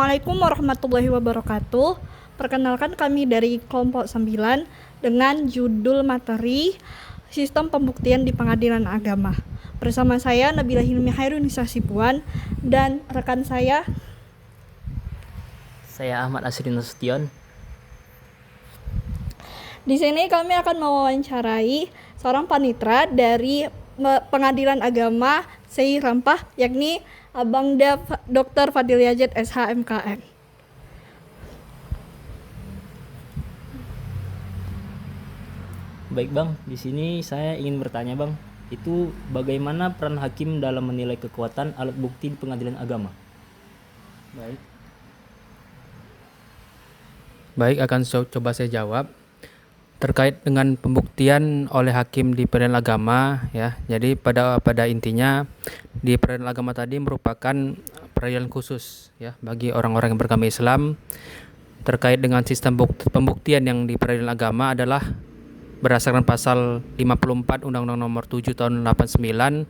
Assalamualaikum warahmatullahi wabarakatuh. Perkenalkan kami dari kelompok 9 dengan judul materi Sistem Pembuktian di Pengadilan Agama. Bersama saya Nabila Hilmi Hairunisa Sipuan dan rekan saya Ahmad Asrin Nasution. Di sini kami akan mewawancarai seorang panitra dari Pengadilan Agama SEI Rampah, yakni Abang Dr. Fadil Yazid SH MKM. Baik Bang, di sini saya ingin bertanya Bang, itu bagaimana peran hakim dalam menilai kekuatan alat bukti di pengadilan agama? Baik, akan coba saya jawab terkait dengan pembuktian oleh hakim di pengadilan agama, ya. Jadi pada intinya di pengadilan agama tadi merupakan peradilan khusus, ya, bagi orang-orang yang beragama Islam. Terkait dengan sistem pembuktian yang di peradilan agama adalah berdasarkan pasal 54 Undang-Undang Nomor 7 Tahun 89.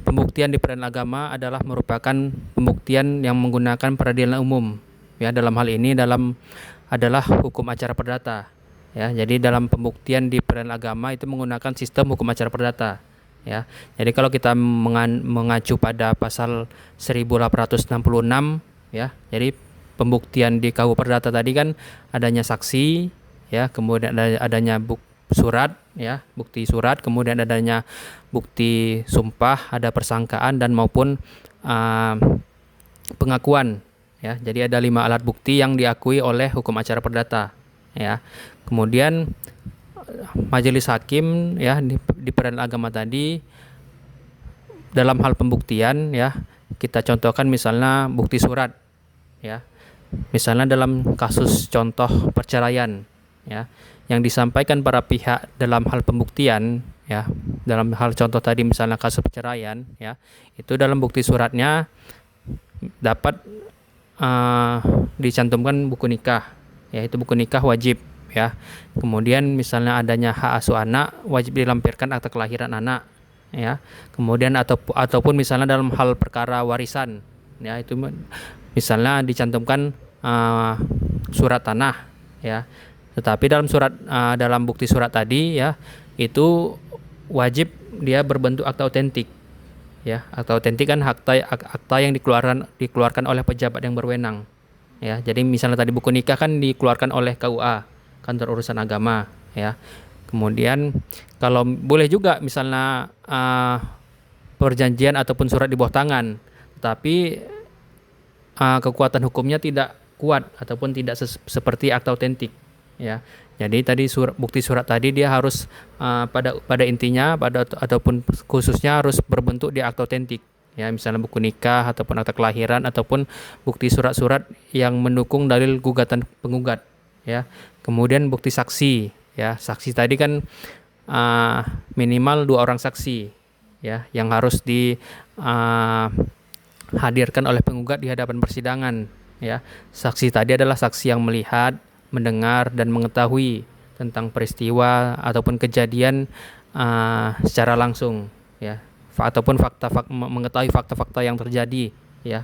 Pembuktian di peradilan agama adalah merupakan pembuktian yang menggunakan peradilan umum, ya. Dalam hal ini adalah hukum acara perdata, ya. Jadi dalam pembuktian di peradilan agama itu menggunakan sistem hukum acara perdata, ya. Jadi kalau kita mengacu pada pasal 1866, ya. Jadi pembuktian di KUH perdata tadi kan adanya saksi, ya, kemudian adanya surat, ya, bukti surat, kemudian adanya bukti sumpah, ada persangkaan dan maupun pengakuan, ya. Jadi ada 5 alat bukti yang diakui oleh hukum acara perdata, ya. Kemudian majelis hakim, ya, di peradilan agama tadi dalam hal pembuktian, ya, kita contohkan misalnya bukti surat, ya. Misalnya dalam kasus contoh perceraian, ya, yang disampaikan para pihak dalam hal pembuktian, ya, dalam hal contoh tadi misalnya kasus perceraian, ya, itu dalam bukti suratnya dapat dicantumkan buku nikah, yaitu buku nikah wajib, ya. Kemudian misalnya adanya hak asuh anak, wajib dilampirkan akta kelahiran anak, ya. Kemudian ataupun misalnya dalam hal perkara warisan, ya, itu misalnya dicantumkan surat tanah, ya. Tetapi dalam bukti surat tadi, ya, itu wajib dia berbentuk akta otentik, ya. Akta otentik kan akta yang dikeluarkan oleh pejabat yang berwenang, ya. Jadi misalnya tadi buku nikah kan dikeluarkan oleh KUA, Kantor Urusan Agama, ya. Kemudian kalau boleh juga misalnya perjanjian ataupun surat di bawah tangan, tetapi kekuatan hukumnya tidak kuat ataupun tidak seperti akta otentik, ya. Jadi tadi bukti surat tadi dia harus pada intinya ataupun khususnya harus berbentuk di akta otentik, ya, misalnya buku nikah ataupun akta kelahiran ataupun bukti surat-surat yang mendukung dalil gugatan penggugat, ya. Kemudian bukti saksi, ya. Saksi tadi kan minimal 2 orang saksi, ya, yang harus dihadirkan oleh penggugat di hadapan persidangan, ya. Saksi tadi adalah saksi yang melihat, mendengar dan mengetahui tentang peristiwa ataupun kejadian secara langsung, ya, ataupun mengetahui fakta-fakta yang terjadi, ya.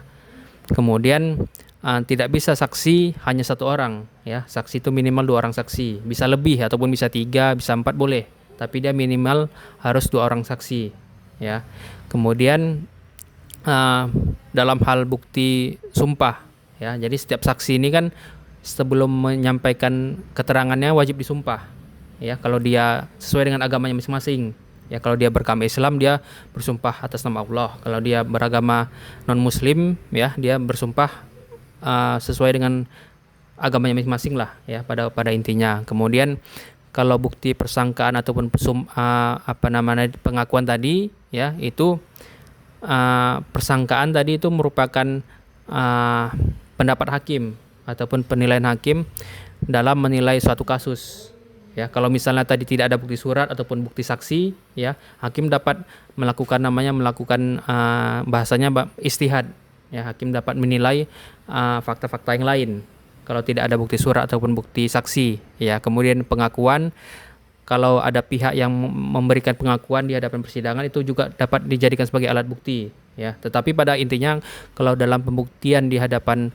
Kemudian tidak bisa saksi hanya 1 orang, ya. Saksi itu minimal 2 orang saksi, bisa lebih ataupun bisa 3, bisa 4 boleh, tapi dia minimal harus 2 orang saksi, ya. Kemudian dalam hal bukti sumpah, ya. Jadi setiap saksi ini kan sebelum menyampaikan keterangannya wajib disumpah, ya, kalau dia sesuai dengan agamanya masing-masing, ya. Kalau dia beragama Islam dia bersumpah atas nama Allah, kalau dia beragama non-muslim, ya, dia bersumpah sesuai dengan agamanya masing-masing lah, ya, pada intinya. Kemudian kalau bukti persangkaan ataupun pengakuan tadi, ya, itu persangkaan tadi itu merupakan pendapat hakim ataupun penilaian hakim dalam menilai suatu kasus, ya. Kalau misalnya tadi tidak ada bukti surat ataupun bukti saksi, ya, hakim dapat melakukan bahasanya ijtihad, ya. Hakim dapat menilai fakta-fakta yang lain kalau tidak ada bukti surat ataupun bukti saksi, ya. Kemudian pengakuan, kalau ada pihak yang memberikan pengakuan di hadapan persidangan itu juga dapat dijadikan sebagai alat bukti, ya. Tetapi pada intinya kalau dalam pembuktian di hadapan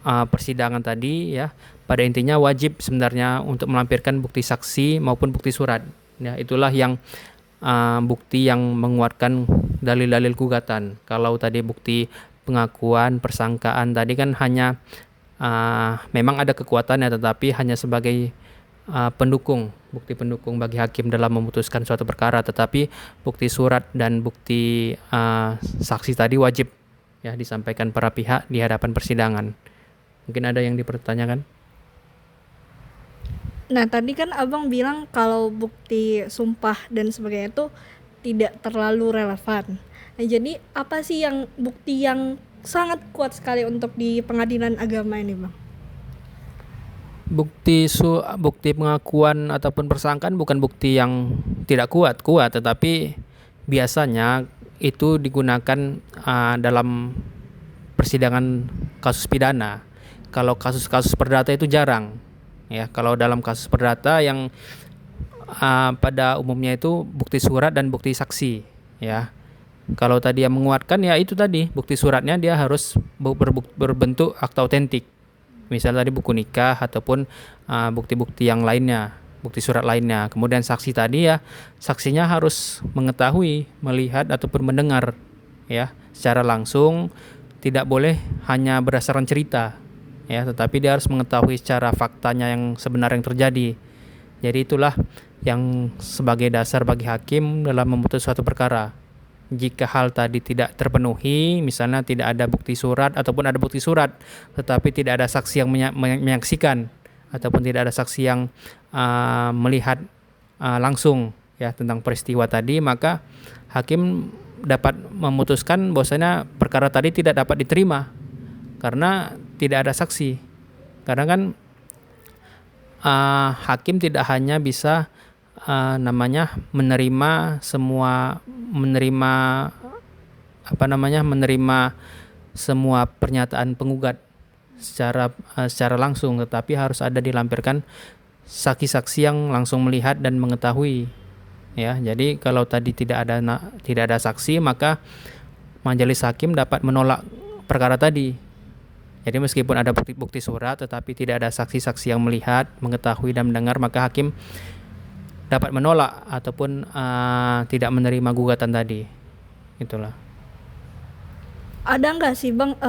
persidangan tadi ya, pada intinya wajib sebenarnya untuk melampirkan bukti saksi maupun bukti surat. Ya, itulah yang bukti yang menguatkan dalil-dalil gugatan. Kalau tadi bukti pengakuan, persangkaan tadi kan hanya memang ada kekuatannya, tetapi hanya sebagai pendukung, bukti pendukung bagi hakim dalam memutuskan suatu perkara. Tetapi bukti surat dan bukti saksi tadi wajib ya disampaikan para pihak di hadapan persidangan. Mungkin ada yang dipertanyakan? Nah, tadi kan Abang bilang kalau bukti sumpah dan sebagainya itu tidak terlalu relevan. Nah, jadi apa sih yang bukti yang sangat kuat sekali untuk di pengadilan agama ini, Bang? Bukti pengakuan ataupun persangkaan bukan bukti yang tidak kuat, tetapi biasanya itu digunakan dalam persidangan kasus pidana. Kalau kasus-kasus perdata itu jarang. Ya, kalau dalam kasus perdata yang pada umumnya itu bukti surat dan bukti saksi, ya. Kalau tadi yang menguatkan ya itu tadi, bukti suratnya dia harus berbentuk akta otentik. Misalnya tadi buku nikah ataupun bukti-bukti yang lainnya, bukti surat lainnya. Kemudian saksi tadi ya, saksinya harus mengetahui, melihat ataupun mendengar ya secara langsung, tidak boleh hanya berdasarkan cerita. Ya, tetapi dia harus mengetahui secara faktanya yang sebenarnya yang terjadi. Jadi itulah yang sebagai dasar bagi hakim dalam memutus suatu perkara. Jika hal tadi tidak terpenuhi, misalnya tidak ada bukti surat ataupun ada bukti surat, tetapi tidak ada saksi yang menyaksikan ataupun tidak ada saksi yang melihat langsung ya tentang peristiwa tadi, maka hakim dapat memutuskan bahwasanya perkara tadi tidak dapat diterima karena tidak ada saksi. Karena kan hakim tidak hanya bisa menerima semua pernyataan penggugat secara langsung, tetapi harus ada dilampirkan saksi-saksi yang langsung melihat dan mengetahui. Ya, jadi kalau tadi tidak ada saksi, maka majelis hakim dapat menolak perkara tadi. Jadi meskipun ada bukti surat tetapi tidak ada saksi-saksi yang melihat, mengetahui dan mendengar, maka hakim dapat menolak ataupun tidak menerima gugatan tadi. Itulah. Ada nggak sih, Bang,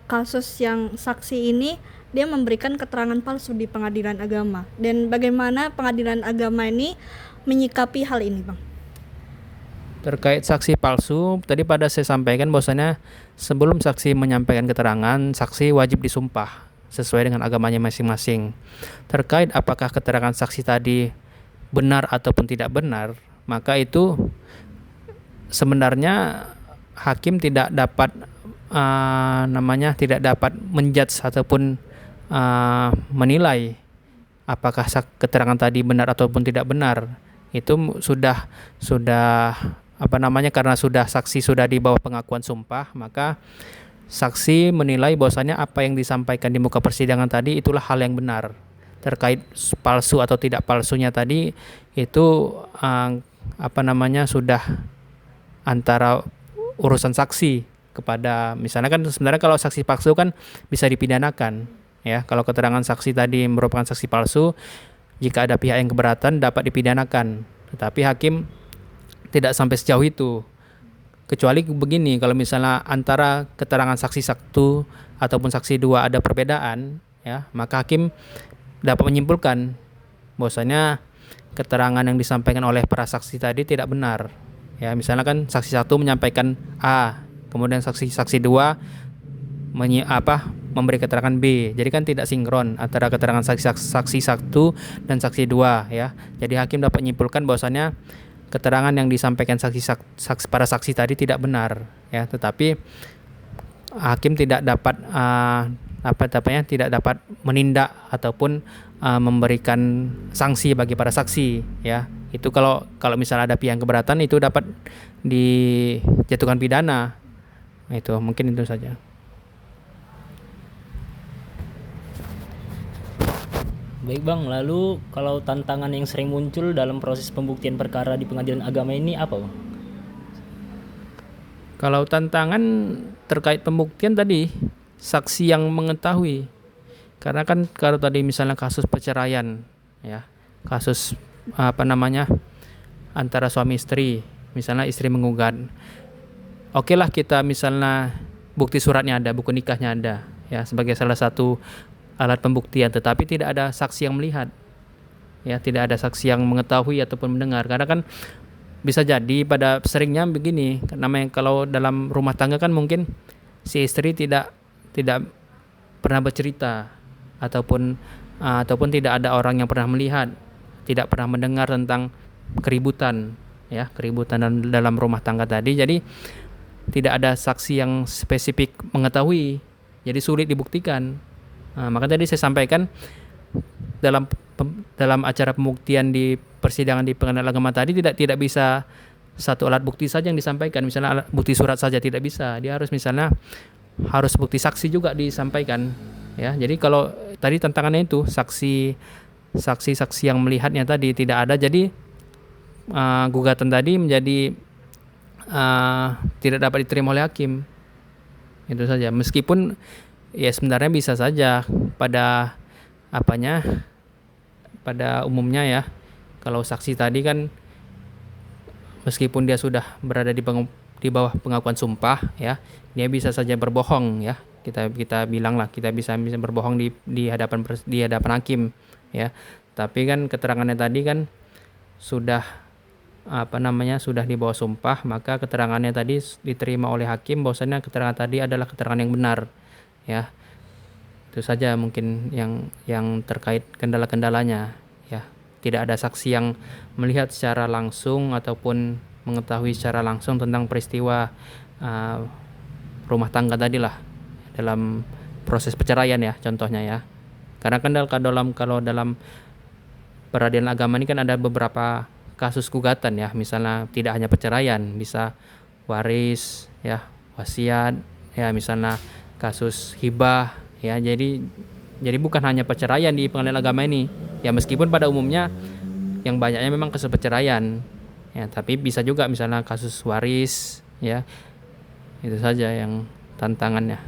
kasus yang saksi ini dia memberikan keterangan palsu di pengadilan agama, dan bagaimana pengadilan agama ini menyikapi hal ini, Bang? Terkait saksi palsu, tadi pada saya sampaikan bahwasanya sebelum saksi menyampaikan keterangan, saksi wajib disumpah sesuai dengan agamanya masing-masing. Terkait apakah keterangan saksi tadi benar ataupun tidak benar, maka itu sebenarnya hakim tidak dapat tidak dapat menjudge ataupun menilai apakah keterangan tadi benar ataupun tidak benar. Itu sudah karena saksi sudah di bawah pengakuan sumpah, maka saksi menilai bahwasanya apa yang disampaikan di muka persidangan tadi itulah hal yang benar. Terkait palsu atau tidak palsunya tadi itu sudah antara urusan saksi kepada, misalnya kan sebenarnya kalau saksi palsu kan bisa dipidanakan ya. Kalau keterangan saksi tadi merupakan saksi palsu, jika ada pihak yang keberatan dapat dipidanakan. Tetapi hakim tidak sampai sejauh itu. Kecuali begini, kalau misalnya antara keterangan saksi satu ataupun saksi dua ada perbedaan, ya, maka hakim dapat menyimpulkan bahwasanya keterangan yang disampaikan oleh para saksi tadi tidak benar. Ya, misalnya kan saksi satu menyampaikan A, kemudian saksi dua memberi keterangan B. Jadi kan tidak sinkron antara keterangan saksi satu dan saksi dua, ya. Jadi hakim dapat menyimpulkan bahwasanya keterangan yang disampaikan para saksi tadi tidak benar, ya. Tetapi hakim tidak dapat tidak dapat menindak ataupun memberikan sanksi bagi para saksi, ya. Itu kalau misalnya ada pihak yang keberatan, itu dapat dijatuhkan pidana. Itu mungkin itu saja. Baik Bang, lalu kalau tantangan yang sering muncul dalam proses pembuktian perkara di pengadilan agama ini apa Bang? Kalau tantangan terkait pembuktian tadi, saksi yang mengetahui Karena kan kalau tadi misalnya kasus perceraian, ya, kasus antara suami istri, misalnya istri menggugat, oke lah kita misalnya bukti suratnya ada, buku nikahnya ada, ya, sebagai salah satu alat pembuktian, tetapi tidak ada saksi yang melihat, ya, tidak ada saksi yang mengetahui ataupun mendengar. Karena kan bisa jadi pada seringnya begini, namanya kalau dalam rumah tangga kan mungkin si istri tidak pernah bercerita ataupun tidak ada orang yang pernah melihat, tidak pernah mendengar tentang keributan, ya, keributan dalam rumah tangga tadi. Jadi tidak ada saksi yang spesifik mengetahui, jadi sulit dibuktikan. Maka tadi saya sampaikan dalam acara pembuktian di persidangan di pengadilan agama tadi tidak bisa satu alat bukti saja yang disampaikan, misalnya alat bukti surat saja tidak bisa, dia harus harus bukti saksi juga disampaikan, ya. Jadi kalau tadi tantangannya itu saksi yang melihatnya tadi tidak ada, jadi gugatan tadi menjadi tidak dapat diterima oleh hakim. Itu saja, meskipun ya sebenarnya bisa saja pada umumnya, ya, kalau saksi tadi kan meskipun dia sudah berada di bawah pengakuan sumpah, ya, dia bisa saja berbohong, ya, kita bilang lah, kita bisa berbohong di hadapan hakim, ya. Tapi kan keterangannya tadi kan sudah sudah di bawah sumpah, maka keterangannya tadi diterima oleh hakim bahwasanya keterangan tadi adalah keterangan yang benar, ya. Itu saja mungkin yang terkait kendala-kendalanya, ya. Tidak ada saksi yang melihat secara langsung ataupun mengetahui secara langsung tentang peristiwa rumah tangga tadi lah dalam proses perceraian, ya, contohnya, ya. Karena kan kalau dalam peradilan agama ini kan ada beberapa kasus gugatan, ya, misalnya tidak hanya perceraian, bisa waris, ya, wasiat, ya, misalnya kasus hibah, ya. Jadi bukan hanya perceraian di pengadilan agama ini, ya, meskipun pada umumnya yang banyaknya memang kasus perceraian, ya, tapi bisa juga misalnya kasus waris, ya. Itu saja yang tantangannya.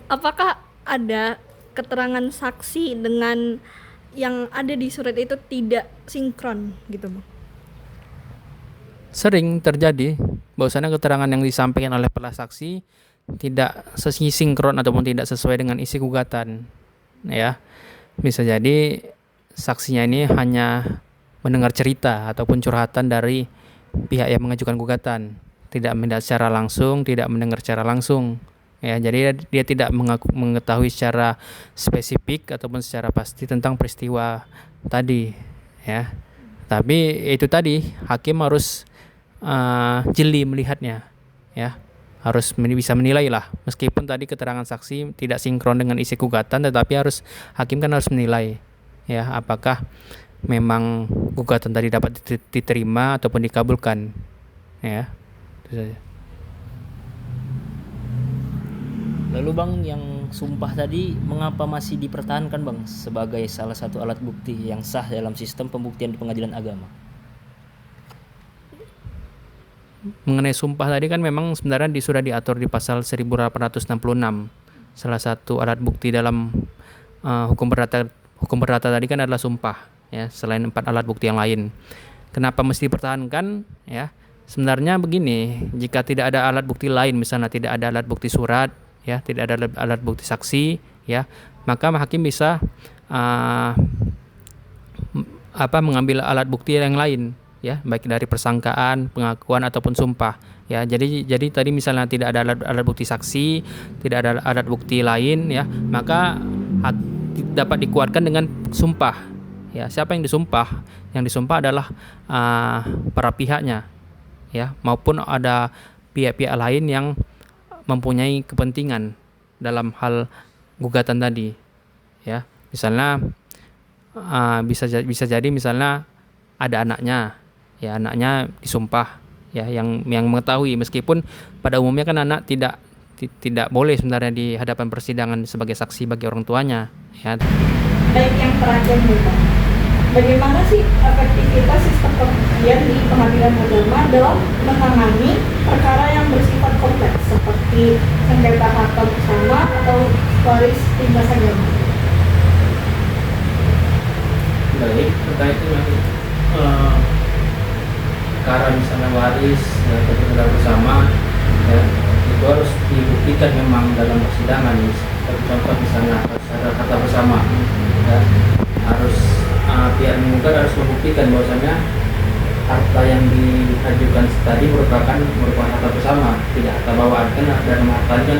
Apakah ada keterangan saksi dengan yang ada di surat itu tidak sinkron gitu, Bang? Sering terjadi bahwasanya keterangan yang disampaikan oleh pelah saksi tidak sinkron ataupun tidak sesuai dengan isi gugatan, ya. Bisa jadi saksinya ini hanya mendengar cerita ataupun curhatan dari pihak yang mengajukan gugatan, tidak melihat secara langsung, tidak mendengar secara langsung, ya. Jadi dia tidak mengetahui secara spesifik ataupun secara pasti tentang peristiwa tadi, ya. Tapi itu tadi hakim harus jeli melihatnya, ya. Harus bisa menilai lah, meskipun tadi keterangan saksi tidak sinkron dengan isi gugatan, tetapi hakim kan harus menilai, ya, apakah memang gugatan tadi dapat diterima ataupun dikabulkan, ya. Itu saja. Lalu Bang, yang sumpah tadi mengapa masih dipertahankan Bang sebagai salah satu alat bukti yang sah dalam sistem pembuktian di pengadilan agama? Mengenai sumpah tadi kan memang sebenarnya sudah diatur di pasal 1866. Salah satu alat bukti dalam hukum perdata tadi kan adalah sumpah, ya, selain 4 alat bukti yang lain. Kenapa mesti dipertahankan, ya? Sebenarnya begini, jika tidak ada alat bukti lain, misalnya tidak ada alat bukti surat, ya, tidak ada alat bukti saksi, ya, maka hakim bisa mengambil alat bukti yang lain, ya, baik dari persangkaan, pengakuan ataupun sumpah, ya. Jadi tadi misalnya tidak ada alat bukti saksi, tidak ada alat bukti lain, ya, maka dapat dikuatkan dengan sumpah, ya. Siapa yang disumpah? Yang disumpah adalah para pihaknya, ya, maupun ada pihak-pihak lain yang mempunyai kepentingan dalam hal gugatan tadi, ya. Misalnya bisa jadi misalnya ada anaknya, ya, anaknya disumpah, ya, yang mengetahui, meskipun pada umumnya kan anak tidak boleh sebenarnya di hadapan persidangan sebagai saksi bagi orang tuanya, ya. Baik, yang terakhir nih, Bang. bagaimana sih efektivitas sistem pembuktian di pengadilan agama dalam menangani perkara yang bersifat kompleks seperti sengketa harta bersama atau waris lintas agama? Baik, terkait dengan perkara misalnya waris ya, atau perkara bersama ya, itu harus dibuktikan memang dalam persidangan. Contoh misalnya harus ada harta bersama ya, harus pihak menggugat harus membuktikan bahwasanya harta yang diajukan tadi merupakan harta bersama, tidak harta bawaan. Kan dalam harta kan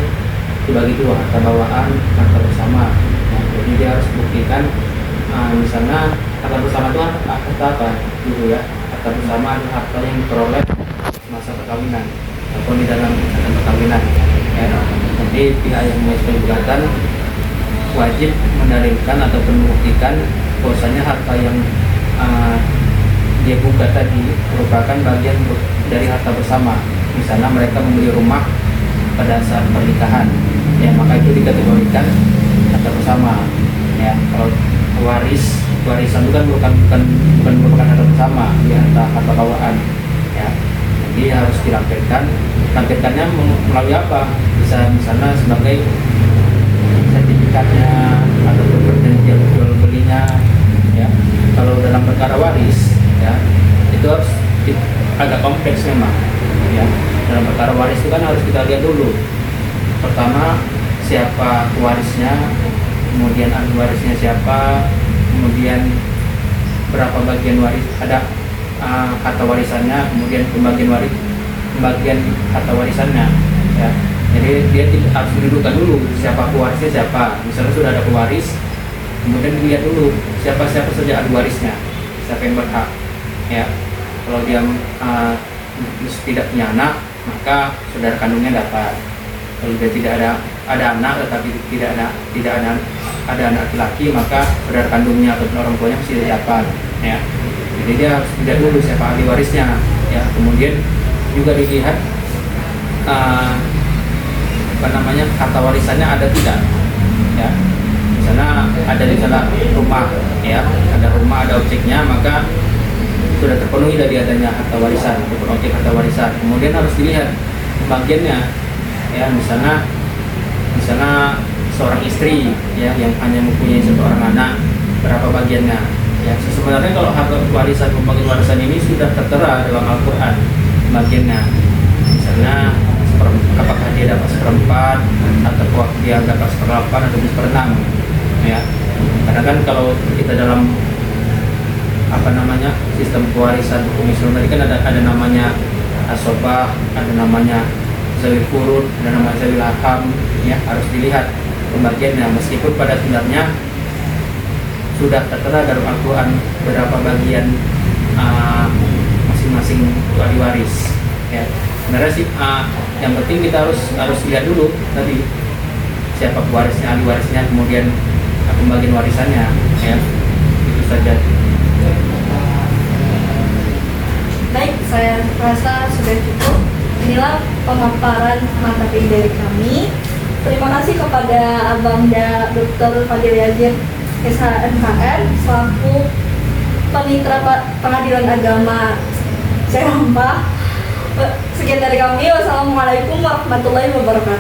dibagi dua, harta bawaan, harta bersama. Nah, jadi dia harus buktikan misalnya harta bersama itu harta apa gitu ya. Harta bersama adalah harta yang diperoleh masa perkawinan atau di dalam perkawinan ya. Jadi pihak yang mengajukan gugatan wajib mendalilkan ataupun membuktikan bahwasanya harta yang dia gugat tadi merupakan bagian dari harta bersama. Misalnya mereka membeli rumah pada saat pernikahan ya, maka itu dikategorikan harta bersama ya. Kalau warisan itu kan bukan merupakan harta bersama, dia harta bawaan ya. Jadi harus dilampirkannya melalui apa? Bisa misalnya sebagai sertifikatnya atau perjanjian jual belinya ya. Kalau dalam perkara waris ya, itu harus agak kompleks memang ya. Dalam perkara waris itu kan harus kita lihat dulu, pertama siapa pewarisnya, kemudian ahli warisnya siapa, kemudian berapa bagian waris, ada harta warisannya, kemudian pembagian harta warisannya ya. Jadi dia harus didudukkan dulu siapa pewarisnya siapa. Misalnya sudah ada pewaris, kemudian dilihat dulu siapa saja ahli warisnya, siapa yang berhak ya. Kalau dia tidak punya anak, maka saudara kandungnya dapat. Kalau dia tidak ada anak tetapi tidak ada anak laki-laki, maka saudara kandungnya atau orang tuanya mesti dapat ya. Jadi dia harus lihat dulu siapa ahli warisnya ya. Kemudian juga dilihat harta warisannya ada tidak ya. Misalnya ada rumah ya, ada objeknya, maka sudah terpenuhi dari adanya harta warisan ataupun objek harta warisan. Kemudian harus dilihat bagiannya ya. Misalnya seorang istri ya yang hanya mempunyai satu orang anak, berapa bagiannya ya. Sebenarnya kalau harta warisan, pembagian warisan ini sudah tertera dalam Al-Quran bagiannya. Misalnya apakah dia dapat 1/4 atau dia dapat 1/8 atau 1/6 ya. Karena kan kalau kita dalam sistem pewarisan hukum Islam tadi kan ada namanya asobah, ada namanya zawil furud, ada namanya zawil hakam ya. Harus dilihat pembagiannya, meskipun pada sebenarnya sudah tertera dalam Al-Quran berapa bagian masing-masing ahli waris ya. Sebenarnya sih yang penting kita harus lihat dulu tadi siapa pewarisnya, ahli warisnya, kemudian pembagian warisannya ya. Itu saja. Baik, saya rasa sudah cukup. Inilah pemaparan materi dari kami. Terima kasih kepada Abangda Dr. Fadil Yazid SHMKN selaku Panitera Pengadilan Agama Serampah. Sekian dari kami. Wassalamualaikum warahmatullahi wabarakatuh.